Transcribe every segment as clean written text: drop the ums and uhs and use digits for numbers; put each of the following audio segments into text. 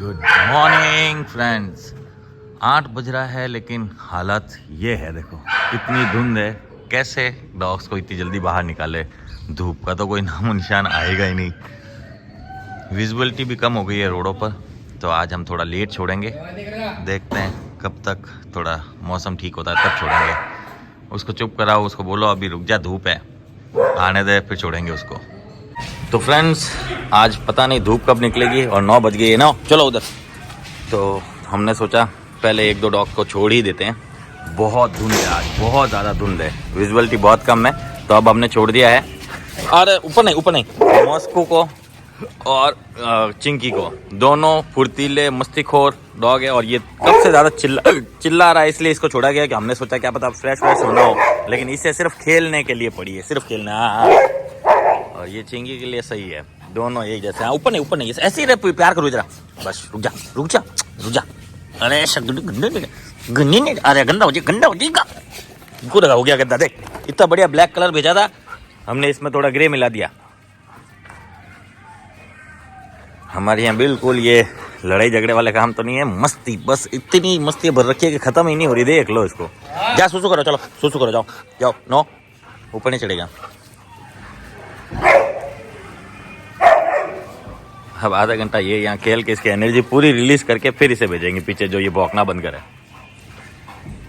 Good morning friends. 8 बज रहा है लेकिन हालत ये है, देखो इतनी धुंध है, कैसे डॉग्स को इतनी जल्दी बाहर निकाले। धूप का तो कोई नामो निशान आएगा ही नहीं। विजिबिलिटी भी कम हो गई है रोडों पर, तो आज हम थोड़ा लेट छोड़ेंगे। देखते हैं कब तक थोड़ा मौसम ठीक होता है तब छोड़ेंगे। उसको चुप कराओ, उसको बोलो अभी रुक जा, धूप है, आने दे, फिर छोड़ेंगे उसको। तो फ्रेंड्स आज पता नहीं धूप कब निकलेगी और 9 बज गई है ना, चलो उधर। तो हमने सोचा पहले 1-2 डॉग को छोड़ ही देते हैं। बहुत धुंध है आज, बहुत ज़्यादा धुंध है, विजिबिलिटी बहुत कम है, तो अब हमने छोड़ दिया है। अरे ऊपर नहीं, मॉस्को को और चिंकी को, दोनों फुर्तीले मस्तीखोर डॉग है और ये सबसे ज़्यादा चिल्ला रहा है, इसलिए इसको छोड़ा गया कि हमने सोचा क्या पता फ्रेश होना हो, लेकिन इसे सिर्फ खेलने के लिए पड़ी है, सिर्फ खेलना। और ये चिंकी के लिए सही है, दोनों एक जैसे। हाँ ऊपर नहीं, ऐसे ही रहे, प्यार करो जरा, बस रुक जा। अरे गंदी नहीं, अरे गंदा हो जाएगा। पूरा हो गया गंदा, देख इतना बढ़िया ब्लैक कलर भेजा था हमने, इसमें थोड़ा ग्रे मिला दिया। हमारे यहाँ बिल्कुल ये लड़ाई झगड़े वाले काम तो नहीं है, मस्ती, बस इतनी मस्ती भर रखी है कि खत्म ही नहीं हो रही। देख लो इसको, जा सुसु करो, चलो सुसु करो, जाओ। नो ऊपर नहीं चढ़ेगा। अब आधा घंटा ये यहाँ खेल के इसकी एनर्जी पूरी रिलीज करके फिर इसे भेजेंगे पीछे, जो ये भौंकना बंद करे।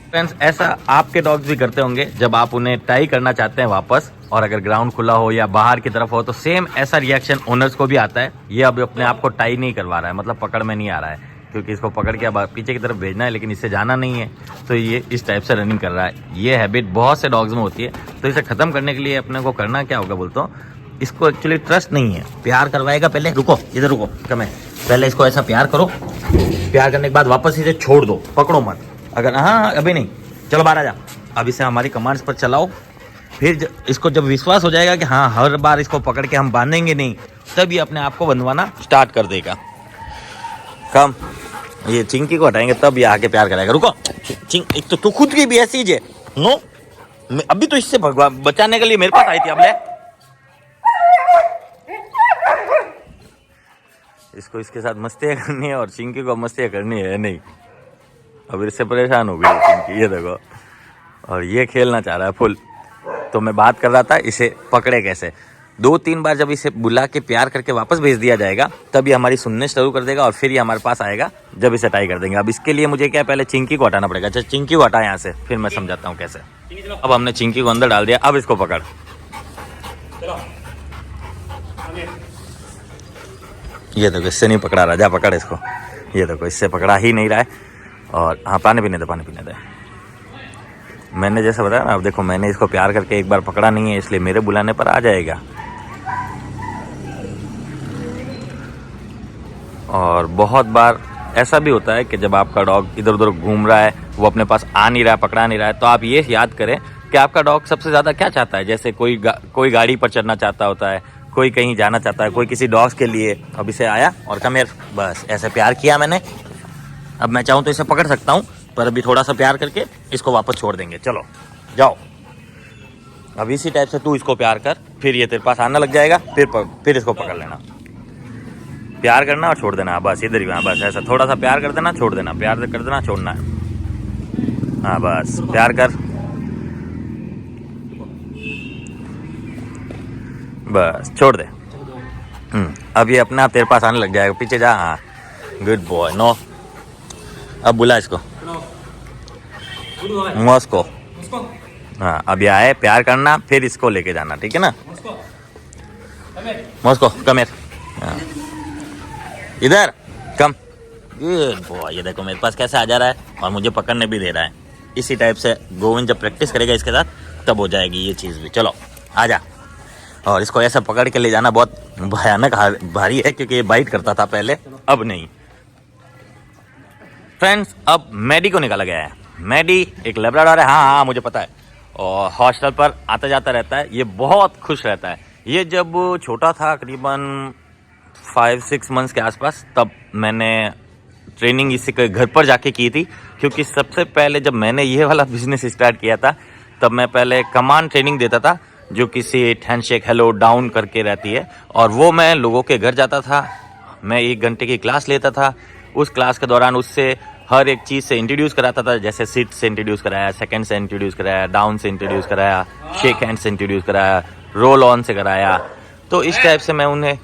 फ्रेंड्स ऐसा आपके डॉग्स भी करते होंगे जब आप उन्हें टाई करना चाहते हैं वापस, और अगर ग्राउंड खुला हो या बाहर की तरफ हो तो सेम ऐसा रिएक्शन ओनर्स को भी आता है। ये अब अपने आप को टाई नहीं करवा रहा है, मतलब पकड़ में नहीं आ रहा है, क्योंकि इसको पकड़ के अब पीछे की तरफ भेजना है लेकिन इससे जाना नहीं है, तो ये इस टाइप से रनिंग कर रहा है। ये हैबिट बहुत से डॉग्स में होती है, तो इसे ख़त्म करने के लिए अपने को करना क्या होगा बोलता हूँ, इसको एक्चुअली ट्रस्ट नहीं है, प्यार करवाएगा पहले। रुको इधर रुको, कम है, पहले इसको ऐसा प्यार करो, प्यार करने के बाद वापस इसे छोड़ दो, पकड़ो मत। अगर हाँ अभी नहीं, चलो बाहर आ जा, अब इसे हमारी कमांड्स पर चलाओ। फिर इसको जब विश्वास हो जाएगा कि हाँ हर बार इसको पकड़ के हम बांधेंगे नहीं, तब ये अपने आप को बंधवाना स्टार्ट कर देगा। कम ये चिंकी को हटाएंगे तब ये आके प्यार करेगा। रुको एक तो तू खुद की भी ऐसी है, नो अभी तो इससे भगवान बचाने के लिए मेरे पास आई थी। अब ले इसको इसके साथ मस्तियाँ करनी है और चिंकी को मस्तियाँ करनी है नहीं। अब इससे परेशान हो गई चिंकी, ये देखो, और ये खेलना चाह रहा है फुल। तो मैं बात कर रहा था इसे पकड़े कैसे। 2-3 बार जब इसे बुला के प्यार करके वापस भेज दिया जाएगा तब ये हमारी सुनने शुरू कर देगा और फिर ये हमारे पास आएगा जब इसे टाई कर देंगे। अब इसके लिए मुझे क्या, पहले चिंकी को हटाना पड़ेगा। अच्छा चिंकी को हटा यहाँ से, फिर मैं समझाता हूँ कैसे। अब हमने चिंकी को अंदर डाल दिया, अब इसको पकड़। ये देखो इससे नहीं पकड़ा रहा, जा पकड़ इसको। ये देखो इससे पकड़ा ही नहीं रहा है। और हाँ पानी पीने दे। मैंने जैसे बताया ना, अब देखो मैंने इसको प्यार करके एक बार पकड़ा नहीं है, इसलिए मेरे बुलाने पर आ जाएगा। और बहुत बार ऐसा भी होता है कि जब आपका डॉग इधर उधर घूम रहा है, वो अपने पास आ नहीं रहा है, पकड़ा नहीं रहा है, तो आप ये याद करें कि आपका डॉग सबसे ज़्यादा क्या चाहता है। जैसे कोई गाड़ी पर चढ़ना चाहता होता है, कोई कहीं जाना चाहता है, कोई किसी डॉग्स के लिए। अब इसे आया और कमेर, बस ऐसे प्यार किया मैंने। अब मैं चाहूँ तो इसे पकड़ सकता हूँ, पर अभी थोड़ा सा प्यार करके इसको वापस छोड़ देंगे। चलो जाओ, अब इसी टाइप से तू इसको प्यार कर, फिर ये तेरे पास आना लग जाएगा, फिर इसको पकड़ लेना। प्यार करना और छोड़ देना, बस इधर ही, बस ऐसा थोड़ा सा प्यार कर देना, छोड़ देना, प्यार कर देना, छोड़ना है। हाँ बस प्यार कर, बस छोड़ दे। अब ये अपने आप तेरे पास आने लग जाएगा, पीछे जा। हाँ गुड बॉय, नो। अब बुला इसको, मॉस्को। हाँ अब ये आए, प्यार करना, फिर इसको लेके जाना, ठीक है ना। मॉस्को कम हियर, इधर कम। गुड बॉय, ये देखो मेरे पास कैसे आ जा रहा है और मुझे पकड़ने भी दे रहा है। इसी टाइप से गोविंद जब प्रैक्टिस करेगा इसके साथ तब हो जाएगी ये चीज़ भी। चलो आ जा। और इसको ऐसा पकड़ के ले जाना बहुत भयानक भारी है, क्योंकि ये बाइट करता था पहले, अब नहीं। फ्रेंड्स अब मैडी को निकाला गया है। मैडी एक लैब्राडोर है, हाँ मुझे पता है, और हॉस्टल पर आता जाता रहता है। ये बहुत खुश रहता है। ये जब छोटा था, करीबन 5-6 मंथ्स के आसपास, तब मैंने ट्रेनिंग इसी के घर पर जाके की थी, क्योंकि सबसे पहले जब मैंने ये वाला बिजनेस स्टार्ट किया था तब मैं पहले कमांड ट्रेनिंग देता था, जो किसी हैंडशेक हेलो डाउन करके रहती है, और वो मैं लोगों के घर जाता था, मैं 1 घंटे की क्लास लेता था, उस क्लास के दौरान उससे हर एक चीज़ से इंट्रोड्यूस कराता था, जैसे सिट से इंट्रोड्यूस कराया, सेकंड से इंट्रोड्यूस कराया, डाउन से इंट्रोड्यूस कराया, शेक हैंड से इंट्रोड्यूस कराया, रोल ऑन से कराया। तो इस टाइप से मैं उन्हें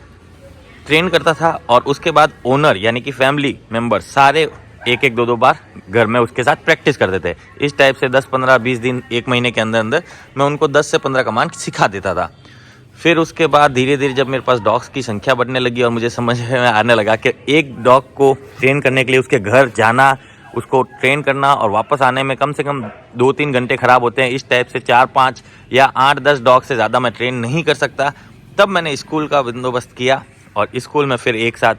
ट्रेन करता था। और उसके बाद ओनर यानी कि फैमिली मेंबर सारे एक एक दो बार घर में उसके साथ प्रैक्टिस करते थे। इस टाइप से 10, 15, 20 दिन, एक महीने के अंदर अंदर मैं उनको 10 से 15 कमांड सिखा देता था। फिर उसके बाद धीरे धीरे जब मेरे पास डॉग्स की संख्या बढ़ने लगी और मुझे समझ में आने लगा कि एक डॉग को ट्रेन करने के लिए उसके घर जाना, उसको ट्रेन करना और वापस आने में कम से कम 2-3 घंटे ख़राब होते हैं। इस टाइप से 4-5 या 8-10 डॉग से ज़्यादा मैं ट्रेन नहीं कर सकता। तब मैंने स्कूल का बंदोबस्त किया और स्कूल में फिर एक साथ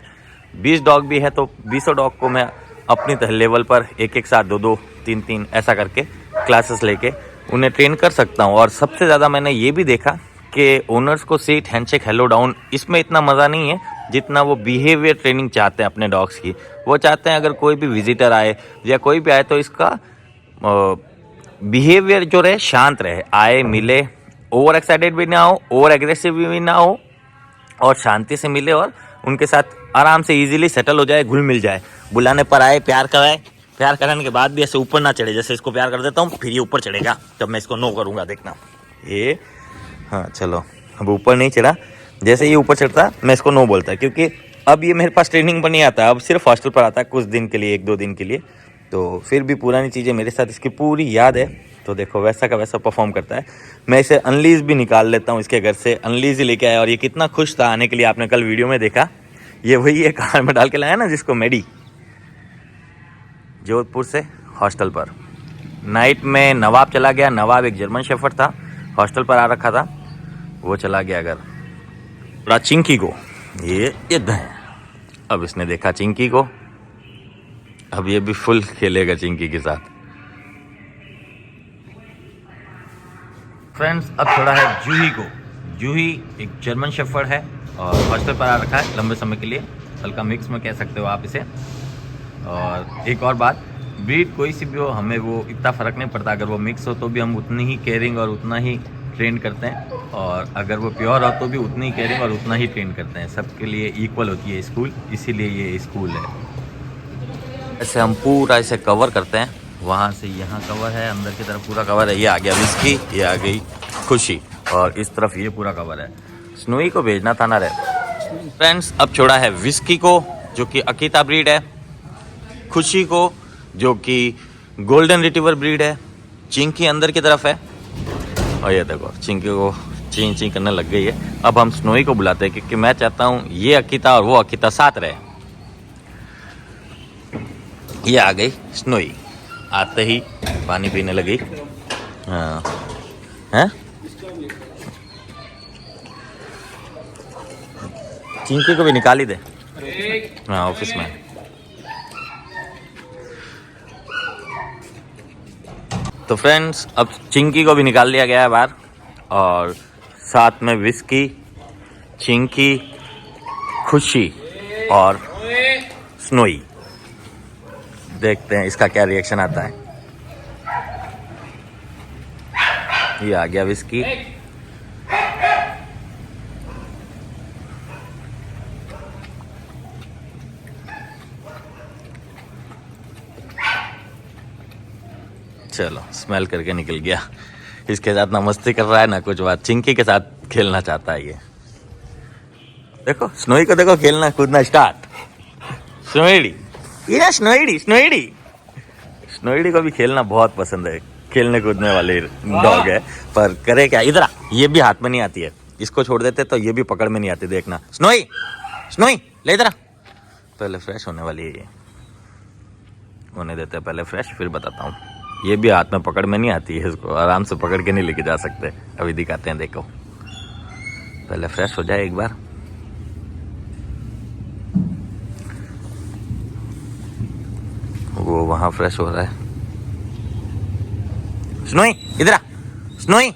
20 डॉग भी है तो 20 डॉग को मैं अपनी लेवल पर एक साथ 2-2, 3-3 ऐसा करके क्लासेस लेके उन्हें ट्रेन कर सकता हूँ। और सबसे ज़्यादा मैंने ये भी देखा कि ओनर्स को सीट, हैंडशेक, हेलो, डाउन इसमें इतना मज़ा नहीं है जितना वो बिहेवियर ट्रेनिंग चाहते हैं अपने डॉग्स की। वो चाहते हैं अगर कोई भी विजिटर आए या कोई भी आए तो इसका बिहेवियर जो रहे शांत रहे, आए मिले, ओवर एक्साइटेड भी ना हो, ओवर एग्रेसिव भी ना हो और शांति से मिले और उनके साथ आराम से इजीली सेटल हो जाए, घुल मिल जाए। बुलाने पर आए, प्यार कराए, प्यार कराने के बाद भी ऐसे ऊपर ना चढ़े। जैसे इसको प्यार कर देता हूँ फिर ये ऊपर चढ़ेगा, जब मैं इसको नो करूँगा देखना ये, हाँ चलो अब ऊपर नहीं चढ़ा। जैसे ये ऊपर चढ़ता मैं इसको नो बोलता, क्योंकि अब ये मेरे पास ट्रेनिंग पर नहीं आता, अब सिर्फ हॉस्टल पर आता है कुछ दिन के लिए, 1-2 दिन के लिए। तो फिर भी पुरानी चीज़ें मेरे साथ इसकी पूरी याद है। तो देखो वैसा का वैसा परफॉर्म करता है। मैं इसे अनलीज भी निकाल लेता हूँ इसके घर से, अनलीज ही लेके आया और ये कितना खुश था आने के लिए। आपने कल वीडियो में देखा, ये वही है कार में डाल के लाया ना जिसको मेडी, जोधपुर से हॉस्टल पर। नाइट में नवाब चला गया। नवाब एक जर्मन शेफर्ड था, हॉस्टल पर आ रखा था, वो चला गया अगर बड़ा चिंकी को, ये है। अब इसने देखा चिंकी को, अब ये भी फुल खेलेगा चिंकी के साथ। फ्रेंड्स अब थोड़ा है जूही को। जूही एक जर्मन शेफर्ड है और हॉस्टल पर आ रखा है लंबे समय के लिए, हल्का मिक्स में कह सकते हो आप इसे। और एक और बात, ब्रीड कोई सी भी हो हमें वो इतना फ़र्क नहीं पड़ता, अगर वो मिक्स हो तो भी हम उतनी ही केयरिंग और उतना ही ट्रेन करते हैं, और अगर वो प्योर हो तो भी उतनी ही केयरिंग और उतना ही ट्रेन करते हैं। सबके लिए इक्वल होती है स्कूल, इसीलिए ये स्कूल है। ऐसे हम पूरा इसे कवर करते हैं, वहाँ से यहाँ कवर है, अंदर की तरफ पूरा कवर है। ये आ गया विस्की, ये आ गई खुशी, और इस तरफ ये पूरा कवर है। स्नोई को भेजना था ना रे। फ्रेंड्स अब छोड़ा है विस्की को जो कि अकीता ब्रीड है, खुशी को जो कि गोल्डन रिट्रीवर ब्रीड है, चिंकी अंदर की तरफ है, और ये देखो चिंकी को ची ची करने लग गई है। अब हम स्नोई को बुलाते हैं क्योंकि मैं चाहता हूँ ये अकीता और वो अकीता साथ रहे। ये आ गई स्नोई, आते ही पानी पीने लगी। हाँ हैं, चिंकी को भी निकाल ही दे। हाँ ऑफिस में। तो फ्रेंड्स अब चिंकी को भी निकाल दिया गया है बाहर, और साथ में विस्की, चिंकी, खुशी और स्नोई। देखते हैं इसका क्या रिएक्शन आता है। ये आ गया विस्की, चलो स्मेल करके निकल गया। इसके साथ ना मस्ती कर रहा है ना कुछ बात, चिंकी के साथ खेलना चाहता है ये। देखो स्नोई को देखो खेलना कूदना स्टार्ट। स्नोईडी, ये स्नोईडी, स्नोईडी, स्नोईडी को भी खेलना बहुत पसंद है, खेलने कूदने वाले डॉग है। पर करे क्या, इधर ये भी हाथ में नहीं आती है, इसको छोड़ देते तो ये भी पकड़ में नहीं आती। देखना स्नोई, स्नोई ले इधर, पहले फ्रेश होने वाली है ये, होने देते हैं पहले फ्रेश, फिर बताता हूँ। ये भी हाथ में पकड़ में नहीं आती है, इसको आराम से पकड़ के नहीं लेके जा सकते। अभी दिखाते हैं, देखो पहले फ्रेश हो जाए एक बार। वो वहां फ्रेश हो रहा है। स्नोई इधर आ, स्नोई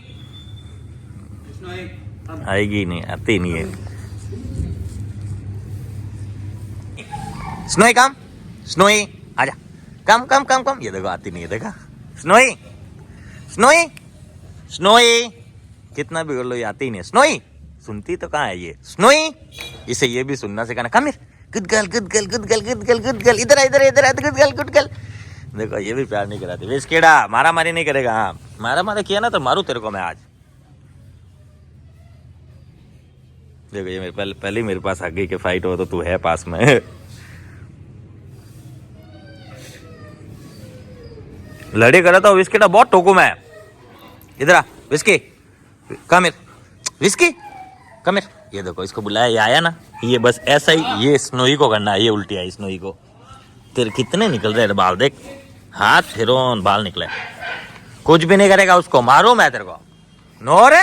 आएगी नहीं, आती नहीं है। स्नोई कम, स्नोई आजा, कम कम कम कम। ये देखो आती नहीं है, देखा स्नोई, स्नोई, स्नोई, कितना भी कर लो ये आती ही नहीं है। स्नोई सुनती तो कहाँ है ये स्नोई, इसे ये भी सुनना सिखाना। Come here, good girl good girl good girl good girl good girl, इधर इधर इधर गुड गर्ल गुड गर्ल। देखो ये भी प्यार नहीं कराती। विस्केड़ा मारा मारी नहीं करेगा। हाँ मारा मारी किया ना तो मारू तेरे को मैं आज। देखो ये मेरे पहले मेरे पास आ गई कि फाइट हो तो तू है पास में। लड़े करा था विस्की बहुत टोकू मैं। इधर आ Whisky, come here Whisky, come here. ये देखो इसको बुलाया, ये आया ना, ये बस ऐसा ही ये स्नोई को करना है। ये उल्टी आई स्नोई को। तेरे कितने निकल रहे बाल देख, हाथ फिरो बाल निकले। कुछ भी नहीं करेगा उसको, मारू मैं तेरे को। नो रे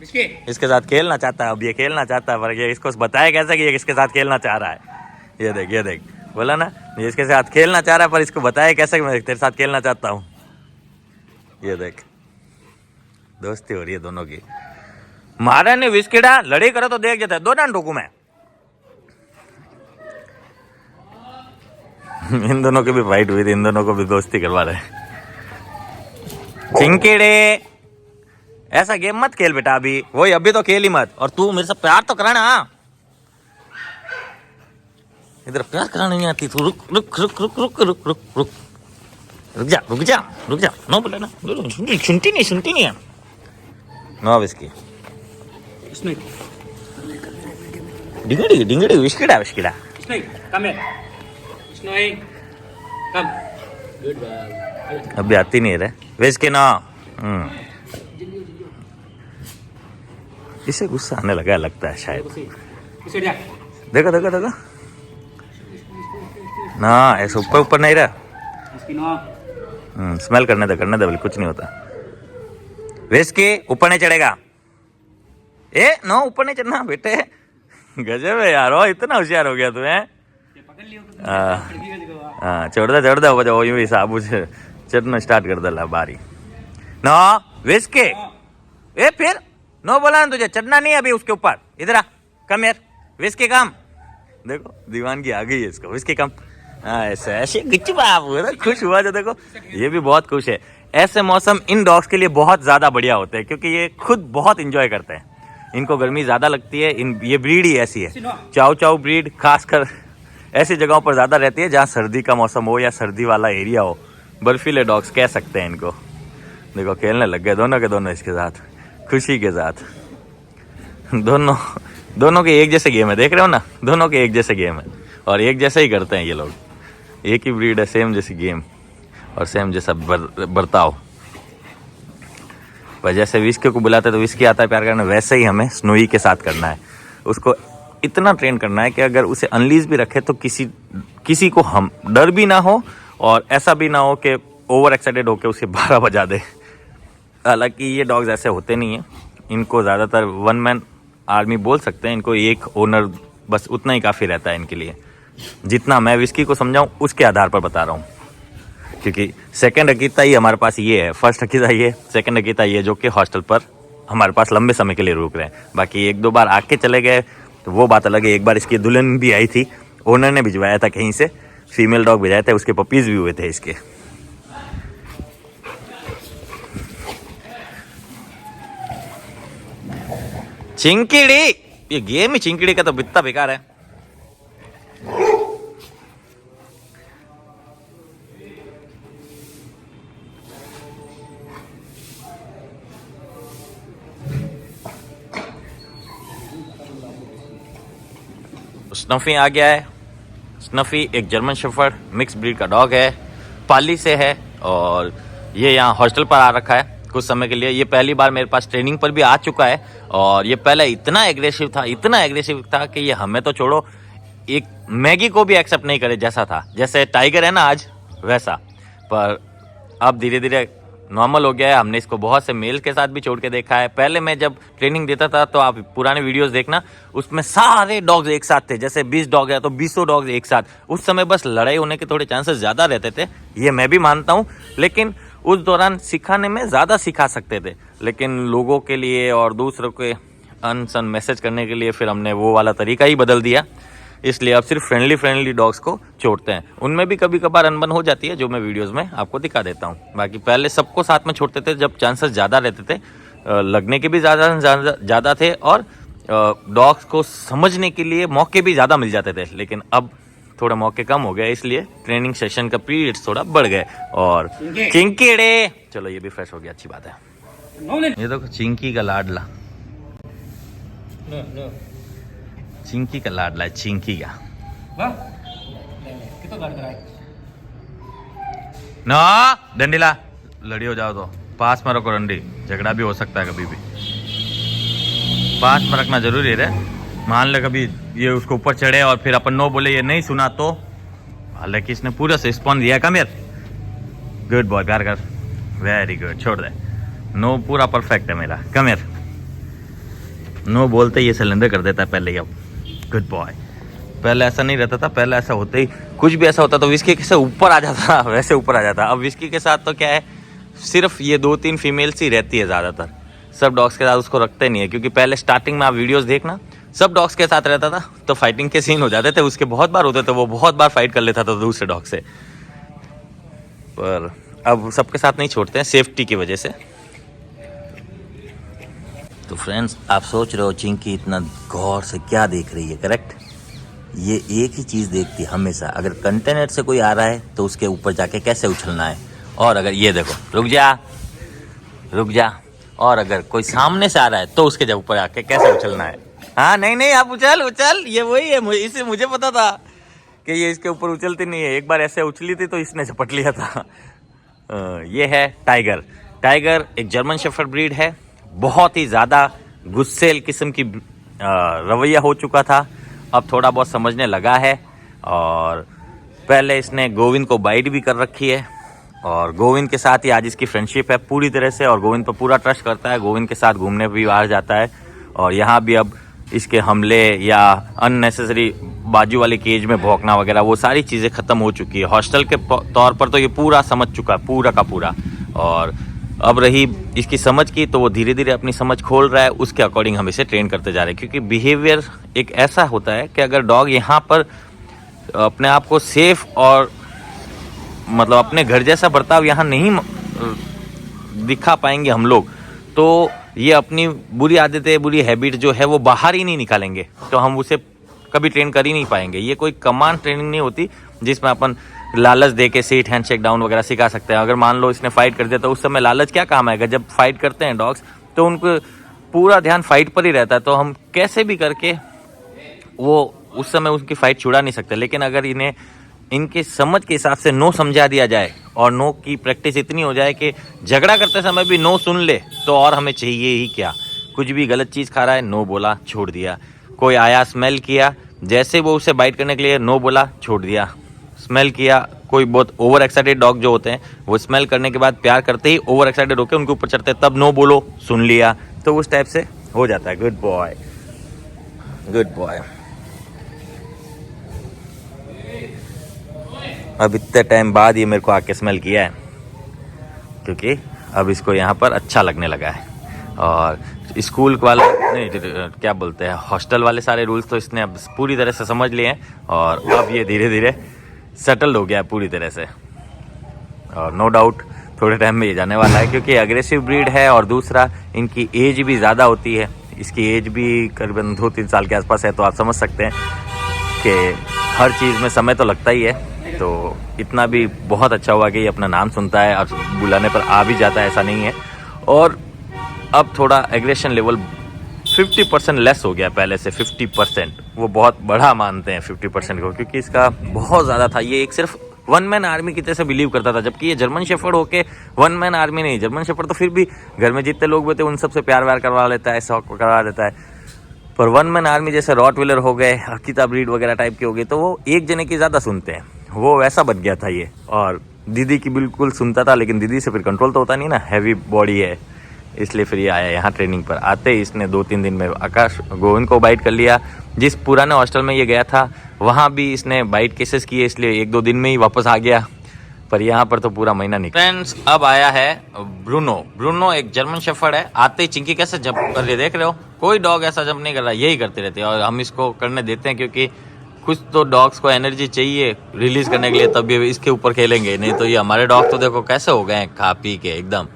इसके साथ खेलना चाहता है। अब ये खेलना चाहता है पर ये इसको बताया कैसे कि ये किसके साथ खेलना चाह रहा है। ये देख बोला ना ये इसके साथ खेलना चाह रहा है, पर इसको बताया कैसे कि मैं तेरे साथ खेलना चाहता हूँ। ये देख दोस्ती हो रही है दोनों की। मारा ने विस्केड़ा लड़ाई करो तो देख जाता है, दो डांड ठोकू मैं। इन दोनों की भी फाइट हुई थी, इन दोनों को भी दोस्ती करवा रहे। चिंकेड़े ऐसा गेम मत खेल बेटा, अभी तो खेल ही मत। और तू मेरे से प्यार तो कराना। इधर प्यार कराने नहीं आती। तू रुक रुक रुक रुक रुक रुक रुक रुक रुक जा रुक जा रुक जा। नो बोले ना, सुनती नहीं है। नो विस्की डिंगड़ी विस्कीड़ा अभी आती नहीं रे विस्की ना। इसे गुस्सा आने लगा लगता है शायद। देखो ना ऐसे ऊपर नहीं रहा। स्मेल करने दे बिल्कुल कुछ नहीं होता। विस्की ऊपर नहीं चढ़ेगा। ए नो ऊपर नहीं चढ़ना बेटे। गजब है यार, ओ इतना होशियार हो गया तू है। चढ़दा वो यूं ही साबू से चढ़ना स्टार्ट कर दला बारी। नो विस्की ए फिर नो बोला ना तुझे, चढ़ना नहीं अभी उसके ऊपर। इधर आ कम यार विस्की कम। देखो दीवानगी आ गई है इसको। विस्की कम ऐसे खुश हुआ जो देखो ये भी बहुत खुश है। ऐसे मौसम इन डॉग्स के लिए बहुत ज्यादा बढ़िया होते हैं क्योंकि ये खुद बहुत इंजॉय करते हैं। इनको गर्मी ज्यादा लगती है। ये ब्रीड ही ऐसी है। चाउ ब्रीड खासकर ऐसी जगहों पर ज्यादा रहती है जहाँ सर्दी का मौसम हो या सर्दी वाला एरिया हो। बर्फीले डॉग्स कह सकते हैं इनको। देखो खेलने लग गए दोनों के दोनों इसके साथ, खुशी के साथ। दोनों के एक जैसे गेम है, देख रहे हो ना, दोनों के एक जैसे गेम है और एक जैसे ही करते हैं ये लोग। एक ही ब्रीड है, सेम जैसी गेम और सेम जैसा बर्ताव। पर जैसे विस्की को बुलाते तो विस्की आता है प्यार करना, वैसे ही हमें स्नोई के साथ करना है। उसको इतना ट्रेन करना है कि अगर उसे अनलीज भी रखे तो किसी को हम डर भी ना हो और ऐसा भी ना हो कि ओवर एक्साइटेड होकर उसे 12 बजा दे। हालांकि ये डॉग्स ऐसे होते नहीं हैं। इनको ज़्यादातर वन मैन आर्मी बोल सकते हैं। इनको एक ओनर बस उतना ही काफ़ी रहता है इनके लिए। जितना मैं विस्की को समझाऊं उसके आधार पर बता रहा हूँ, क्योंकि सेकंड अकीता ही हमारे पास ये है। फर्स्ट अकीता ये, सेकंड अकीता ये जो कि हॉस्टल पर हमारे पास लंबे समय के लिए रुक रहे हैं। बाकी 1-2 बार आके चले गए तो वो बात अलग है। एक बार इसकी दुल्हन भी आई थी, ओनर ने भिजवाया था कहीं से, फीमेल डॉग भिजवाए थे, उसके पपीज भी हुए थे इसके। चिंकिड़ी, ये गेम ही चिंकिड़ी का तो बित्ता बेकार है। स्नफी आ गया है। स्नफी एक जर्मन शेफर्ड मिक्स ब्रीड का डॉग है, पाली से है और ये यहाँ हॉस्टल पर आ रखा है कुछ समय के लिए। ये पहली बार मेरे पास ट्रेनिंग पर भी आ चुका है और ये पहले इतना एग्रेसिव था कि ये हमें तो छोड़ो, एक मैगी को भी एक्सेप्ट नहीं करे जैसा था। जैसे टाइगर है ना आज वैसा, पर अब धीरे धीरे नॉर्मल हो गया है। हमने इसको बहुत से मेल के साथ भी छोड़ के देखा है। पहले मैं जब ट्रेनिंग देता था तो आप पुराने वीडियोस देखना, उसमें सारे डॉग्स एक साथ थे। जैसे 20 डॉग है तो 20 डॉग्स एक साथ। उस समय बस लड़ाई होने के थोड़े चांसेस ज़्यादा रहते थे, ये मैं भी मानता हूँ, लेकिन उस दौरान सिखाने में ज़्यादा सिखा सकते थे। लेकिन लोगों के लिए और दूसरों के अनसन मैसेज करने के लिए फिर हमने वो वाला तरीका ही बदल दिया। इसलिए अब सिर्फ फ्रेंडली डॉग्स को छोड़ते हैं। उनमें भी कभी कभार अनबन हो जाती है जो मैं वीडियोस में आपको दिखा देता हूँ। बाकी पहले सबको साथ में छोड़ते थे जब चांसेस ज़्यादा रहते थे, लगने के भी ज़्यादा थे और डॉग्स को समझने के लिए मौके भी ज़्यादा मिल जाते थे, लेकिन अब थोड़ा मौके कम हो गए, इसलिए ट्रेनिंग सेशन का पीरियड थोड़ा बढ़ गए। और चिंकीड़े, चलो ये भी फ्रेश हो गया, अच्छी बात है। ये देखो चिंकी का लाडला, चिंकी का लाडला है, चिंकी का ना डंडीला लड़ी हो जाओ तो पास में रखो, रंडी झगड़ा भी हो सकता है कभी भी, पास में रखना जरूरी है। मान ले कभी ये उसको ऊपर चढ़े और फिर अपन नो बोले, ये नहीं सुना तो, हालांकि इसने पूरा से रिस्पॉन्स दिया। कम यार, गुड बॉय, प्यार कर, वेरी गुड, छोड़ दे। नो पूरा परफेक्ट है मेरा, कम यार। नो बोलते ही ये सिलेंडर कर देता है पहले ही। अब गुड बॉय, पहले ऐसा नहीं रहता था, पहले ऐसा होते ही कुछ भी ऐसा होता तो विस्की के साथ ऊपर आ जाता, वैसे ऊपर आ जाता। अब विस्की के साथ तो क्या है, सिर्फ ये 2-3 फीमेल्स ही रहती है ज़्यादातर, सब डॉग्स के साथ उसको रखते नहीं है। क्योंकि पहले स्टार्टिंग में आप वीडियोस देखना, सब डॉग्स के साथ रहता था तो फाइटिंग के सीन हो जाते थे, उसके बहुत बार होते थे, वो बहुत बार फाइट कर लेता था दूसरे डॉग से। पर अब सबके साथ नहीं छोड़ते हैं, सेफ्टी की वजह से। तो फ्रेंड्स, आप सोच रहे हो चिंकी इतना गौर से क्या देख रही है, करेक्ट? ये एक ही चीज़ देखती है हमेशा, अगर कंटेनर से कोई आ रहा है तो उसके ऊपर जाके कैसे उछलना है, और अगर ये देखो रुक जा रुक जा, और अगर कोई सामने से आ रहा है तो उसके जब ऊपर आके कैसे उछलना है। हाँ नहीं नहीं, आप उछल उछल, ये वही है, इसे मुझे पता था कि ये इसके ऊपर उछलती नहीं है। एक बार ऐसे उछली थी तो इसने झपट लिया था। ये है टाइगर। टाइगर एक जर्मन शेफर्ड ब्रीड है, बहुत ही ज़्यादा गुस्सेल किस्म की रवैया हो चुका था, अब थोड़ा बहुत समझने लगा है। और पहले इसने गोविंद को बाइट भी कर रखी है, और गोविंद के साथ ही आज इसकी फ्रेंडशिप है पूरी तरह से, और गोविंद पर पूरा ट्रस्ट करता है, गोविंद के साथ घूमने भी बाहर जाता है। और यहाँ भी अब इसके हमले या अननेसेसरी बाजू वाले केज में भौंकना वगैरह वो सारी चीज़ें ख़त्म हो चुकी है। हॉस्टल के तौर पर तो ये पूरा समझ चुका है, पूरा का पूरा। और अब रही इसकी समझ की, तो वो धीरे धीरे अपनी समझ खोल रहा है, उसके अकॉर्डिंग हम इसे ट्रेन करते जा रहे हैं। क्योंकि बिहेवियर एक ऐसा होता है कि अगर डॉग यहाँ पर अपने आप को सेफ और मतलब अपने घर जैसा बर्ताव यहाँ नहीं दिखा पाएंगे हम लोग, तो ये अपनी बुरी आदतें, बुरी हैबिट जो है वो बाहर ही नहीं निकालेंगे, तो हम उसे कभी ट्रेन कर ही नहीं पाएंगे। ये कोई कमांड ट्रेनिंग नहीं होती जिसमें अपन लालच दे के सीट, हैंडशेक डाउन वगैरह सिखा सकते हैं। अगर मान लो इसने फाइट कर दिया तो उस समय लालच क्या काम आएगा? जब फाइट करते हैं डॉग्स तो उनको पूरा ध्यान फाइट पर ही रहता है, तो हम कैसे भी करके वो उस समय उनकी फाइट छुड़ा नहीं सकते। लेकिन अगर इन्हें इनके समझ के हिसाब से नो समझा दिया जाए और नो की प्रैक्टिस इतनी हो जाए कि झगड़ा करते समय भी नो सुन ले, तो और हमें चाहिए ही क्या। कुछ भी गलत चीज़ खा रहा है, नो बोला, छोड़ दिया। कोई आया, स्मेल किया, जैसे वो उसे बाइट करने के लिए नो बोला, छोड़ दिया। स्मेल किया, कोई बहुत ओवर एक्साइटेड डॉग जो होते हैं वो स्मेल करने के बाद प्यार करते ही ओवर एक्साइटेड होकर उनके ऊपर चढ़ते हैं, तब नो बोलो, सुन लिया, तो उस टाइप से हो जाता है। Good boy, good boy. अब इतने टाइम बाद ये मेरे को आके स्मेल किया है, क्योंकि अब इसको यहाँ पर अच्छा लगने लगा है। और स्कूल वाले नहीं, क्या बोलते हैं, हॉस्टल वाले सारे रूल्स तो इसने अब पूरी तरह से समझ लिए हैं, और अब ये धीरे धीरे सेटल हो गया है पूरी तरह से। और नो डाउट थोड़े टाइम में ये जाने वाला है, क्योंकि एग्रेसिव ब्रीड है, और दूसरा इनकी एज भी ज़्यादा होती है। इसकी एज भी करीबन 2-3 साल के आसपास है, तो आप समझ सकते हैं कि हर चीज़ में समय तो लगता ही है। तो इतना भी बहुत अच्छा हुआ कि ये अपना नाम सुनता है और बुलाने पर आ भी जाता है, ऐसा नहीं है। और अब थोड़ा एग्रेशन लेवल 50% लेस हो गया पहले से। 50% वो बहुत बड़ा मानते हैं 50% को, क्योंकि इसका बहुत ज़्यादा था। ये एक सिर्फ वन मैन आर्मी की तरह से बिलीव करता था, जबकि ये जर्मन शेफर्ड होके वन मैन आर्मी नहीं। जर्मन शेफर्ड तो फिर भी घर में जितने लोग होते हैं उन सबसे प्यार व्यार करवा लेता है, शौक करवा लेता है। पर वन मैन आर्मी जैसे रॉटविलर हो गए, अकीता ब्रीड वगैरह टाइप के हो गए, तो वो एक जने की ज़्यादा सुनते हैं। वो वैसा बन गया था ये, और दीदी की बिल्कुल सुनता था, लेकिन दीदी से फिर कंट्रोल तो होता नहीं ना, हैवी बॉडी है, इसलिए फिर ये आया यहाँ ट्रेनिंग पर। आते ही इसने 2-3 दिन में आकाश गोविंद को बाइट कर लिया। जिस पुराने हॉस्टल में ये गया था वहाँ भी इसने बाइट केसेस किए, इसलिए 1-2 दिन में ही वापस आ गया, पर यहाँ पर तो पूरा महीना निकला। फ्रेंड्स, अब आया है ब्रूनो। ब्रूनो एक जर्मन शेफर्ड है। आते ही चिंकी कैसे जंप कर रही, देख रहे हो? कोई डॉग ऐसा जंप नहीं कर रहा, यही करते रहते हैं, और हम इसको करने देते हैं, क्योंकि कुछ तो डॉग्स को एनर्जी चाहिए रिलीज करने के लिए, तब ये इसके ऊपर खेलेंगे। नहीं तो ये हमारे डॉग तो देखो कैसे हो गए हैं, खा पी के एकदम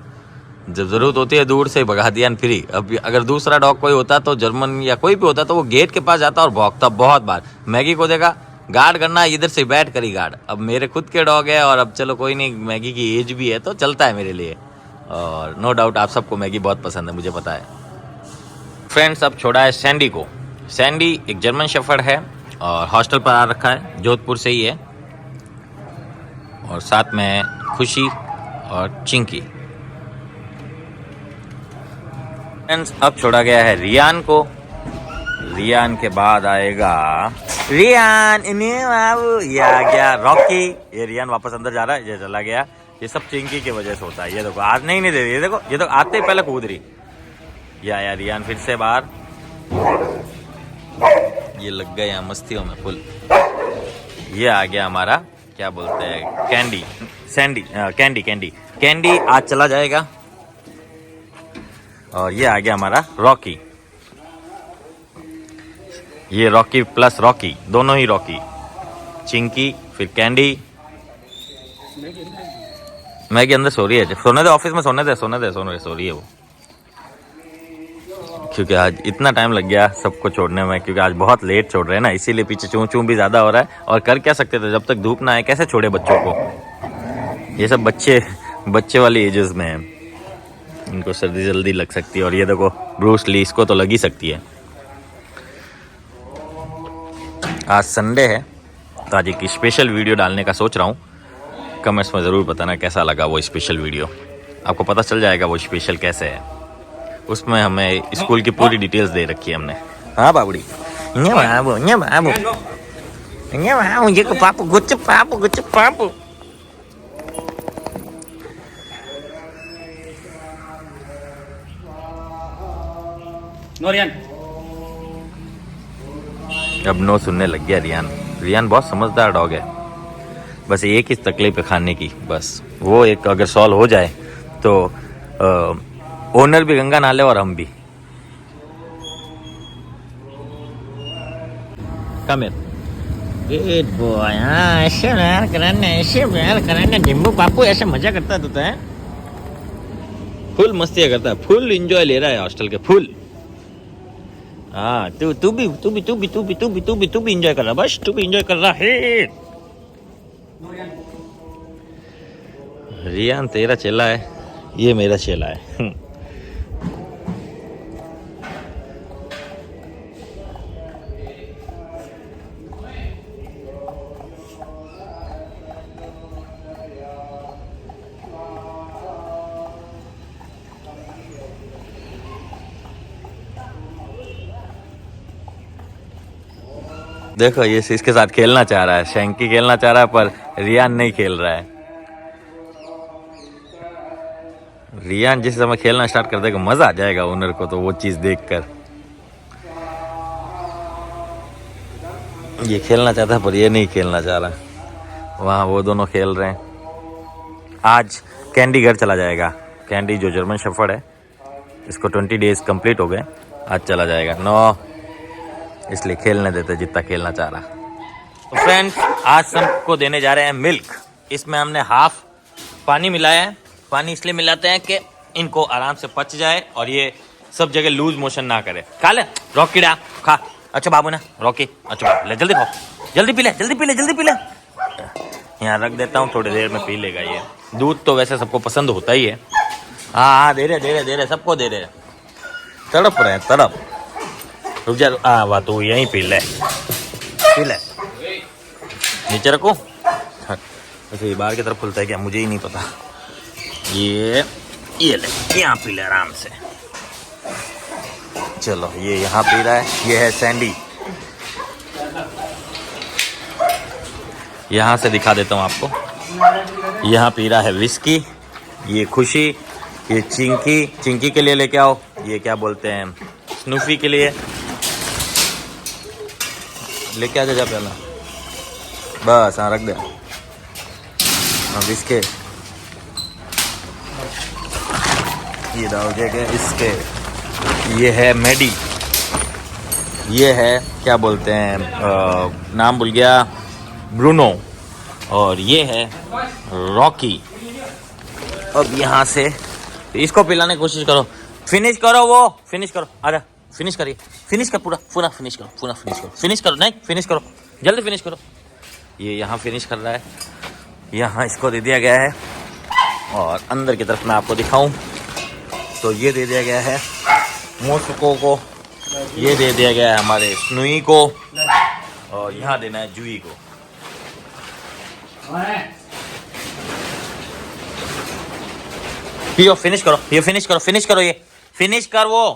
जब जरूरत होती है दूर से भगा दिया फ्री। अब अगर दूसरा डॉग कोई होता तो जर्मन या कोई भी होता तो वो गेट के पास जाता और भौंकता बहुत बार। मैगी को देखा गार्ड करना, इधर से बैठ करी गार्ड। अब मेरे खुद के डॉग है और अब चलो कोई नहीं, मैगी की एज भी है तो चलता है मेरे लिए। और नो डाउट आप सबको मैगी बहुत पसंद है, मुझे पता है। फ्रेंड्स अब छोड़ा है सैंडी को। सैंडी एक जर्मन शेफर्ड है और हॉस्टल पर आ रखा है, जोधपुर से ही है। और साथ में खुशी और चिंकी। फ्रेंड्स अब छोड़ा गया है रियान को। रियान के बाद आएगा रियान, ये आ गया रॉकी। ये रियान वापस अंदर जा रहा है, ये चला गया। ये सब चिंकी की वजह से होता है। ये देखो आज नहीं दे रही, ये देखो, ये तो आते ही पहले कूद रही। ये आया रियान फिर से बाहर। ये लग गए यहाँ मस्तियों में फुल। ये आ गया हमारा क्या बोलते हैं candy, Sandy, candy candy candy आज चला जाएगा। और ये आ गया हमारा रॉकी। ये रॉकी प्लस रॉकी, दोनों ही रॉकी। चिंकी फिर कैंडी। मैगी अंदर सो रही है, सोने दे, ऑफिस में सोने दे, सो रही है वो। क्योंकि आज इतना टाइम लग गया सबको छोड़ने में, क्योंकि आज बहुत लेट छोड़ रहे हैं ना, इसीलिए पीछे चूं चूं भी ज़्यादा हो रहा है। और कर क्या सकते थे, जब तक धूप ना आए कैसे छोड़े बच्चों को। ये सब बच्चे वाली एजेस में हैं, इनको सर्दी जल्दी लग सकती है। और ये देखो ब्रूस ली, इसको तो लग ही सकती है। आज संडे है तो आज एक स्पेशल वीडियो डालने का सोच रहा हूँ। कमेंट्स में ज़रूर बताना कैसा लगा वो स्पेशल वीडियो। आपको पता चल जाएगा वो स्पेशल कैसे है। उसमें हमें स्कूल की पूरी डिटेल्स दे रखी है हमने। हाँ बाबूड़ी, पापू। अब नो सुनने लग गया रियान। रियान बहुत समझदार डॉग है, बस एक ही तकलीफ है खाने की। बस वो एक अगर सॉल्व हो जाए तो ओनर भी गंगा नाले और हम भी। कमिर गुड बॉय। हाँ ऐसे प्यार कराना डिम्बू पापू ऐसे मजा करता तो है, फुल मस्तियाँ करता है, फुल एंजॉय ले रहा है हॉस्टल के फुल। हाँ तू भी एंजॉय कर रहा, बस तू भी एंजॉय कर रहा है। रियान तेरा चेला है, ये मेरा चेला है। देखो ये इसके साथ खेलना चाह रहा है, शैंकी खेलना चाह रहा है पर रियान नहीं खेल रहा है। रियान जिस समय खेलना स्टार्ट कर देगा मजा आ जाएगा ओनर को तो वो चीज देखकर। ये खेलना चाहता है पर ये नहीं खेलना चाह रहा। वहाँ वो दोनों खेल रहे हैं। आज कैंडी घर चला जाएगा। कैंडी जो जर्मन शेफर्ड है, इसको 20 डेज कंप्लीट हो गए, आज चला जाएगा। नो इसलिए खेलने देते जितना खेलना चाह रहा। तो फ्रेंड्स आज सबको देने जा रहे हैं मिल्क। इसमें हमने हाफ पानी मिलाया है। पानी इसलिए मिलाते हैं कि इनको आराम से पच जाए और ये सब जगह लूज मोशन ना करे। खा ले रॉकी डा, खा। अच्छा बाबू ना रॉकी, अच्छा बाबू ले, जल्दी खाओ, जल्दी पी ले। यहाँ रख देता हूँ, थोड़ी देर में पी लेगा ये। दूध तो वैसे सबको पसंद होता ही है। हाँ दे रहे सबको दे रहे। तड़प रहे तड़प। रुक जा, वाह तू यहीं पी ले। नीचे रखो। अच्छा ये बाहर की तरफ खुलता है क्या, मुझे ही नहीं पता। ये ले, यहाँ पी ले आराम से। चलो ये यहाँ पी रहा है, ये है सैंडी। यहाँ से दिखा देता हूँ आपको। यहाँ पी रहा है विस्की। ये खुशी, ये चिंकी के लिए लेके आओ। ये क्या बोलते हैं स्नूफी के लिए लेके आ जा पहला। बस हाँ रख दे। अब इसके ये डाल देंगे इसके। ये है मेडी, ये है क्या बोलते हैं नाम भूल गया, ब्रूनो। और ये है रॉकी। अब यहाँ से इसको पिलाने की कोशिश करो, फिनिश करो, वो फिनिश करो, अरे फिनिश करिए, फिनिश कर, पूरा पूरा फिनिश करो, पूरा फिनिश करो, फिनिश करो, नहीं फिनिश करो, जल्दी फिनिश करो। ये यहाँ फिनिश कर रहा है, यहाँ इसको दे दिया गया है। और अंदर की तरफ मैं आपको दिखाऊं तो ये दे दिया गया है मोसको को, ये दे दिया गया है हमारे स्नूई को, और यहाँ देना है जूई को। पियो, फिनिश करो, ये फिनिश करो, फिनिश करो, ये फिनिश कर वो,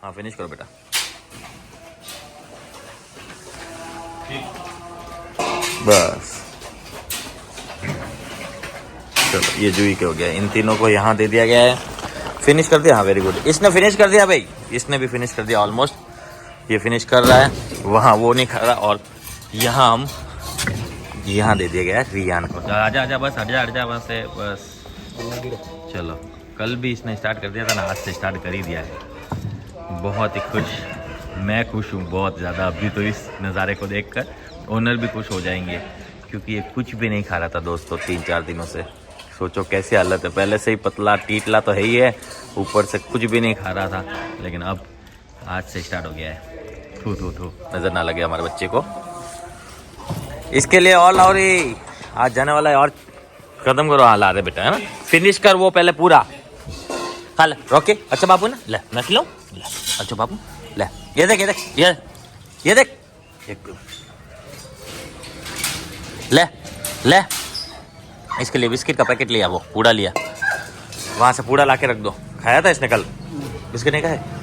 हाँ फिनिश करो बेटा। बस चलो, ये जूई के हो गया। इन तीनों को यहाँ दे दिया गया है, फिनिश कर दिया। हाँ वेरी गुड, इसने फिनिश कर दिया भाई, इसने भी फिनिश कर दिया ऑलमोस्ट। ये फिनिश कर रहा है, वहाँ वो नहीं खा रहा। और यहाँ हम यहाँ दे दिया गया है रियान को। आजा आजा, बस हट जा वहाँ से, बस चलो। कल भी इसने स्टार्ट कर दिया था ना, आज से स्टार्ट कर ही दिया है। बहुत ही खुश, मैं खुश हूँ बहुत ज़्यादा। अभी तो इस नज़ारे को देखकर ओनर भी खुश हो जाएंगे, क्योंकि ये कुछ भी नहीं खा रहा था दोस्तों 3-4 दिनों से। सोचो कैसी हालत है, पहले से ही पतला टीटला तो है ही है, ऊपर से कुछ भी नहीं खा रहा था, लेकिन अब आज से स्टार्ट हो गया है। थू थू थू, नज़र ना लगे हमारे बच्चे को। इसके लिए और ही आज जाने वाला है, और खत्म करो। हाँ ला दे बेटा, है ना, फिनिश कर वो पहले पूरा खा ले। रोके, अच्छा बाबू ना, ले मैं खिलाऊं, ले अच्छा बाबू, ले ये देख, ये देख, ये देख, ले ले। इसके लिए बिस्किट का पैकेट लिया, वो पूड़ा लिया, वहाँ से पूड़ा ला के रख दो। खाया था इसने कल, बिस्किट नहीं खाए।